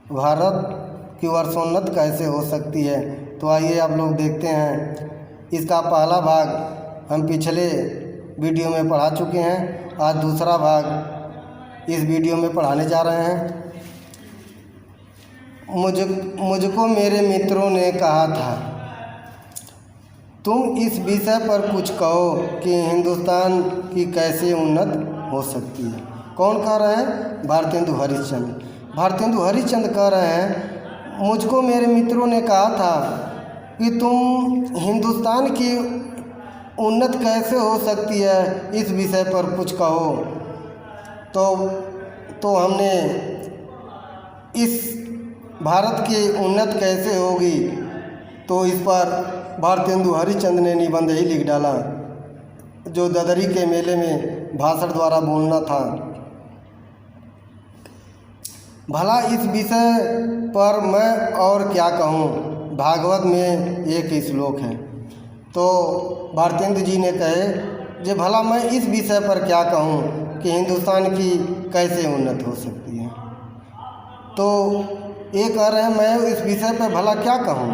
भारत की वर्षोन्नत कैसे हो सकती है। तो आइए आप लोग देखते हैं। इसका पहला भाग हम पिछले वीडियो में पढ़ा चुके हैं। आज दूसरा भाग इस वीडियो में पढ़ाने जा रहे हैं। मुझको मेरे मित्रों ने कहा था, तुम इस विषय पर कुछ कहो कि हिंदुस्तान की कैसे उन्नत हो सकती है। कौन कह रहे हैं? भारतेंदु हरिश्चंद्र। भारतेंदु हरिश्चंद्र कह रहे हैं, मुझको मेरे मित्रों ने कहा था कि तुम हिंदुस्तान की उन्नत कैसे हो सकती है, इस विषय पर कुछ कहो। तो हमने इस भारत की उन्नत कैसे होगी, तो इस पर भारतेंदु हरिश्चंद्र ने निबंध ही लिख डाला, जो ददरी के मेले में भाषण द्वारा बोलना था। भला इस विषय पर मैं और क्या कहूँ। भागवत में एक श्लोक है। तो भारतेंदु जी ने कहे, जे भला मैं इस विषय पर क्या कहूँ कि हिंदुस्तान की कैसे उन्नत हो सकती है। तो ये कह रहे हैं, मैं इस विषय पर भला क्या कहूँ।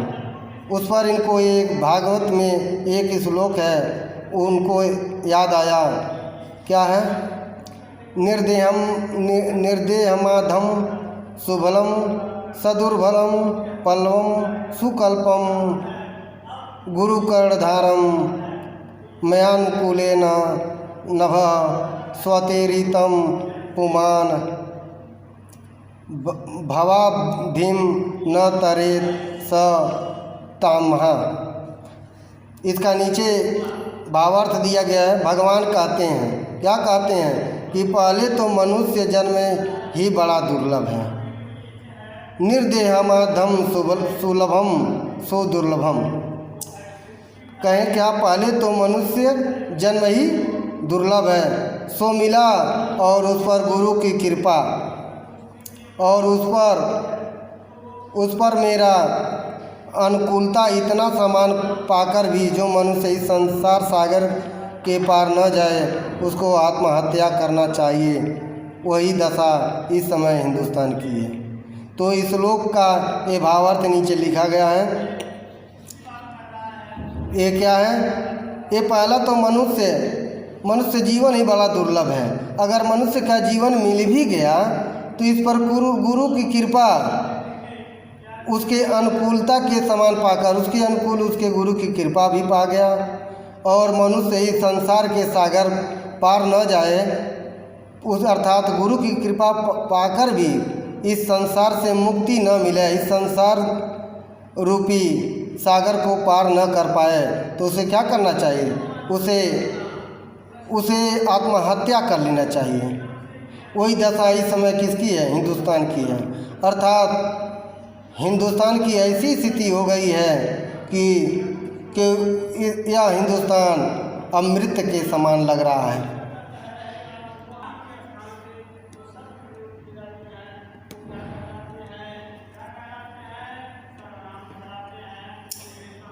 उस पर इनको एक भागवत में एक श्लोक है, उनको याद आया। क्या है? निर्देहमाधम सुबलम सदुर्बलम पल्लवम सुकल्पम गुरुकर्णधारम मयानुकूलेन नभः स्वतेरितं पुमान भवाब्धिं न तरेत स तामहा। इसका नीचे भावार्थ दिया गया है। भगवान कहते हैं, क्या कहते हैं कि पहले तो मनुष्य जन्म ही बड़ा दुर्लभ है। निर्देहमाधम सुलभम सो दुर्लभम। कहें क्या? पहले तो मनुष्य जन्म ही दुर्लभ है, सो मिला और उस पर गुरु की कृपा और उस पर मेरा अनुकूलता इतना सामान पाकर भी जो मनुष्य इस संसार सागर के पार न जाए, उसको आत्महत्या करना चाहिए। वही दशा इस समय हिंदुस्तान की है। तो इस श्लोक का ये भावार्थ नीचे लिखा गया है। ये क्या है? ये पहला तो मनुष्य जीवन ही बड़ा दुर्लभ है। अगर मनुष्य का जीवन मिल भी गया तो इस पर गुरु की कृपा, उसके अनुकूलता के समान पाकर उसके अनुकूल उसके गुरु की कृपा भी पा गया, और मनुष्य इस संसार के सागर पार न जाए, उस अर्थात गुरु की कृपा पाकर भी इस संसार से मुक्ति न मिले, इस संसार रूपी सागर को पार न कर पाए, तो उसे क्या करना चाहिए? उसे आत्महत्या कर लेना चाहिए। वही दशा इस समय किसकी है? हिंदुस्तान की है। अर्थात हिंदुस्तान की ऐसी स्थिति हो गई है कि यह हिंदुस्तान अमृत के समान लग रहा है।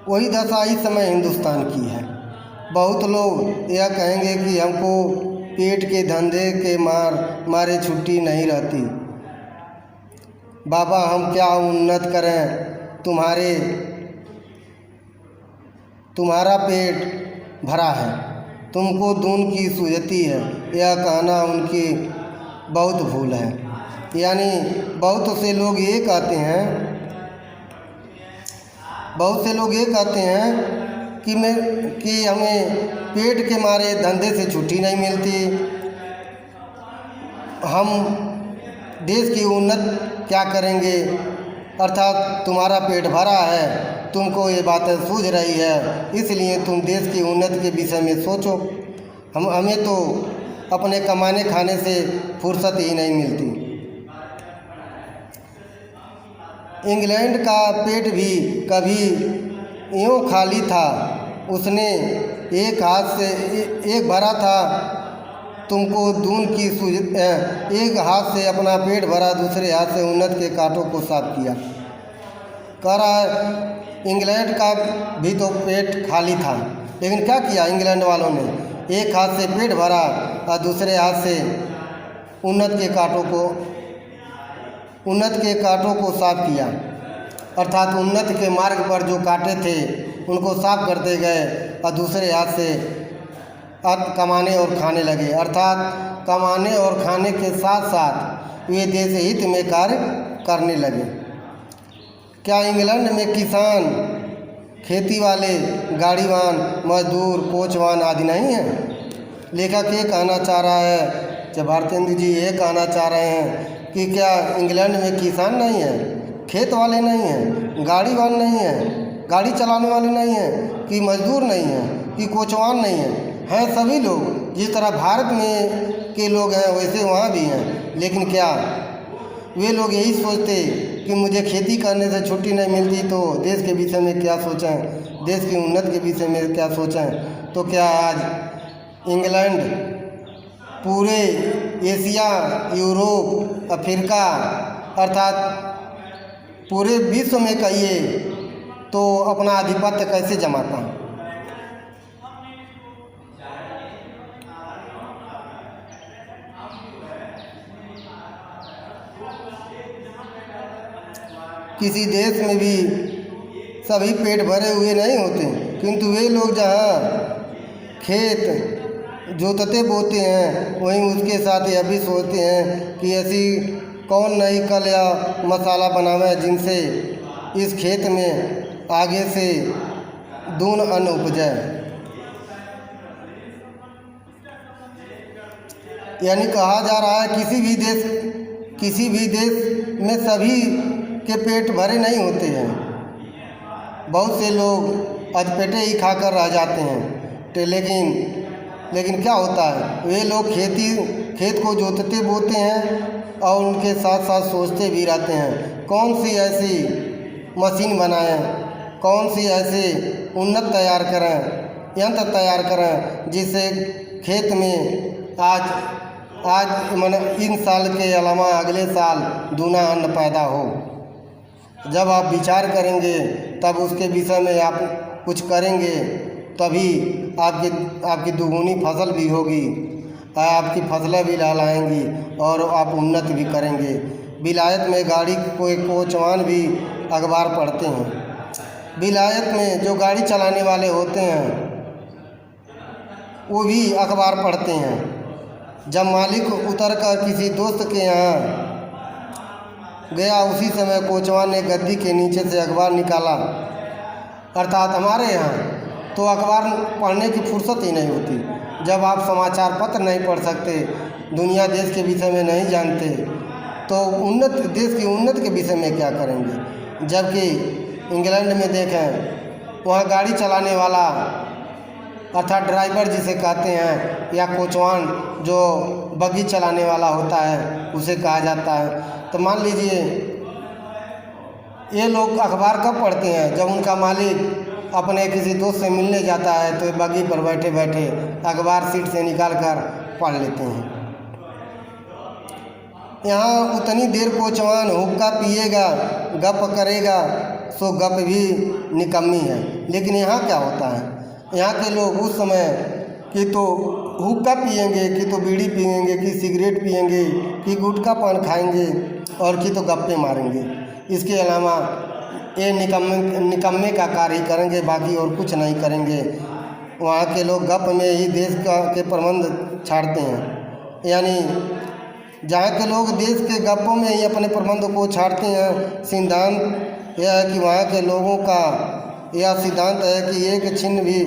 वही दशा इस समय हिंदुस्तान की है। बहुत लोग यह कहेंगे कि हमको पेट के धंधे के मारे छुट्टी नहीं रहती। बाबा हम क्या उन्नत करें, तुम्हारा पेट भरा है, तुमको दून की सूझती है। यह कहना उनकी बहुत भूल है। यानी बहुत से लोग ये कहते हैं कि हमें पेट के मारे धंधे से छुट्टी नहीं मिलती, हम देश की उन्नत क्या करेंगे। अर्थात तुम्हारा पेट भरा है, तुमको ये बातें सूझ रही है, इसलिए तुम देश की उन्नति के विषय में सोचो। हमें तो अपने कमाने खाने से फुर्सत ही नहीं मिलती। इंग्लैंड का पेट भी कभी यूँ खाली था, उसने एक हाथ से एक भरा था, तुमको दून की एक हाथ से अपना पेट भरा, दूसरे हाथ से उन्नत के कांटों को साफ किया। कह रहा है इंग्लैंड का भी तो पेट खाली था, लेकिन क्या किया इंग्लैंड वालों ने? एक हाथ से पेट भरा और दूसरे हाथ से उन्नत के कांटों को उन्नत के कांटों को साफ किया, अर्थात उन्नत के मार्ग पर जो कांटे थे उनको साफ करते गए और दूसरे हाथ से अर्थ कमाने और खाने लगे। अर्थात कमाने और खाने के साथ साथ वे देश हित में कार्य करने लगे। क्या इंग्लैंड में किसान, खेती वाले, गाड़ीवान, मजदूर, कोचवान आदि नहीं हैं? लेखक ये कहना चाह रहा है, जब भारतेंदु जी ये कहना चाह रहे हैं कि क्या इंग्लैंड में किसान नहीं है, खेत वाले नहीं हैं, गाड़ीवान नहीं हैं, गाड़ी चलाने वाले नहीं हैं, कि मजदूर नहीं हैं, कि कोचवान नहीं हैं सभी लोग। जिस तरह भारत में के लोग हैं वैसे वहाँ भी हैं। लेकिन क्या वे लोग यही सोचते कि मुझे खेती करने से छुट्टी नहीं मिलती तो देश के विषय में क्या सोचें, देश की उन्नति के विषय में क्या सोचें? तो क्या आज इंग्लैंड पूरे एशिया, यूरोप, अफ्रीका अर्थात पूरे विश्व में कहिए तो अपना आधिपत्य कैसे जमाता? किसी देश में भी सभी पेट भरे हुए नहीं होते, किंतु वे लोग जहाँ खेत जोतते बोते हैं वहीं उसके साथ यह भी सोचते हैं कि ऐसी कौन नई कल या मसाला बनावे जिनसे इस खेत में आगे से दून अन्न उपजे। यानी कहा जा रहा है किसी भी देश में सभी के पेट भरे नहीं होते हैं। बहुत से लोग अधपेटे ही खाकर रह जाते हैं। तो लेकिन क्या होता है, वे लोग खेत को जोतते बोते हैं और उनके साथ साथ सोचते भी रहते हैं कौन सी ऐसी मशीन बनाएं, कौन सी ऐसे उन्नत तैयार करें, यंत्र तैयार करें जिससे खेत में आज मैंने इन साल के अलावा अगले साल दूना अन्न पैदा हो। जब आप विचार करेंगे तब उसके विषय में आप कुछ करेंगे तभी आपकी दुगुनी फसल भी होगी, आपकी फसलें भी लहलाएंगी और आप उन्नत भी करेंगे। विलायत में गाड़ी कोई कोचवान भी अखबार पढ़ते हैं। विलायत में जो गाड़ी चलाने वाले होते हैं वो भी अखबार पढ़ते हैं। जब मालिक उतरकर किसी दोस्त के यहाँ गया उसी समय कोचवान ने गद्दी के नीचे से अखबार निकाला। अर्थात हमारे यहाँ तो अखबार पढ़ने की फुर्सत ही नहीं होती। जब आप समाचार पत्र नहीं पढ़ सकते, दुनिया देश के विषय में नहीं जानते तो देश की उन्नति के विषय में क्या करेंगे? जबकि इंग्लैंड में देखें वहाँ गाड़ी चलाने वाला अर्थात ड्राइवर जिसे कहते हैं या कोचवान जो बग्गी चलाने वाला होता है उसे कहा जाता है। तो मान लीजिए ये लोग अखबार कब पढ़ते हैं? जब उनका मालिक अपने किसी दोस्त से मिलने जाता है तो बग्गी पर बैठे बैठे अखबार सीट से निकाल कर पढ़ लेते हैं। यहाँ उतनी देर कोचवान हुक्का पिएगा, गप करेगा, सो गप भी निकम्मी है। लेकिन यहाँ क्या होता है, यहाँ के लोग उस समय कि तो हुक्का पिएंगे, कि तो बीड़ी पिएंगे, कि सिगरेट पिएंगे, कि गुटखा पान खाएंगे और कि तो गप्पे मारेंगे। इसके अलावा ये निकम्मे का कार्य ही करेंगे, बाकी और कुछ नहीं करेंगे। वहाँ के लोग गप में ही देश के प्रबंध छाड़ते हैं। यानी जहाँ के लोग देश के गप्पों में ही अपने प्रबंध को छाड़ते हैं। सिद्धांत यह है कि वहाँ के लोगों का यह सिद्धांत है कि एक छिन्न भी